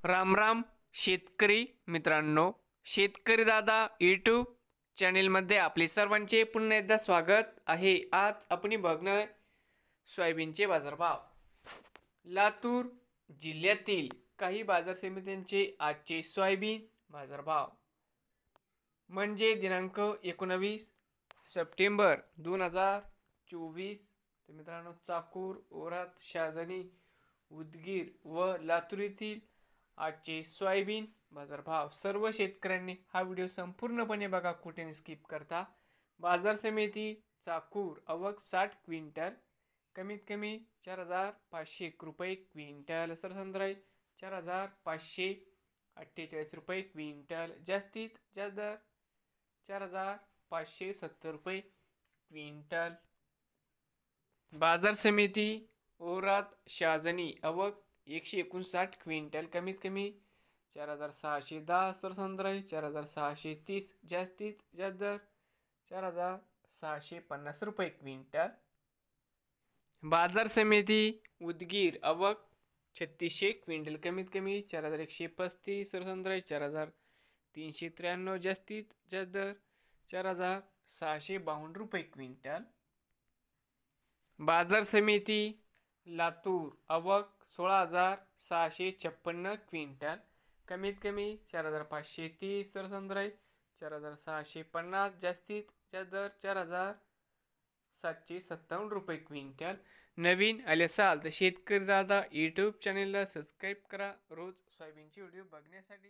राम राम शेतकरी मित्रांनो, शेतकरी दादा यूट्यूब चॅनेलमध्ये आपले सर्वांचे पुन्हा एकदा स्वागत आहे। आज आपण बघणार सोयाबीनचे बाजारभाव। लातूर जिल्ह्यातील काही बाजार समित्यांचे आजचे सोयाबीन बाजारभाव म्हणजे दिनांक 19 सप्टेंबर 2024। तर मित्रांनो, चाकूर, ओरात, शहाजनी, उदगीर व लातूर येथील आजचे सोयाबीन बाजारभाव। सर्व शेतकऱ्यांनी हा व्हिडिओ संपूर्णपणे बघा, कुठे स्किप करता। बाजार समिती चाकूर आवक 60 क्विंटल, कमीत कमी 4501 रुपये क्विंटल, सरसंद्राई 4548 रुपये क्विंटल, जास्तीत जास्त दर 4570 रुपये क्विंटल। बाजार समिती ओरात शहाजनी आवक 159 क्विंटल, कमीत कमी 4610, सरसंद्राई 4630, जास्तीत जास्त दर 4650 रुपये क्विंटल। बाजार समिती उदगीर आवक 3600 क्विंटल, कमीत कमी 4135, सरसंद्राई 4393, जास्तीत जास्त दर 4652 रुपये क्विंटल। बाजार समिती लातूर आवक 16656 क्विंटल, कमीत कमी 4530, सरसंद्राई 4650, जास्तीत जास्त दर 4757 रुपये क्विंटल। नवीन आले असाल तर शेतकरी दादा यूट्यूब चॅनेलला सबस्क्राईब करा रोज सोयाबीनचे व्हिडिओ बघण्यासाठी।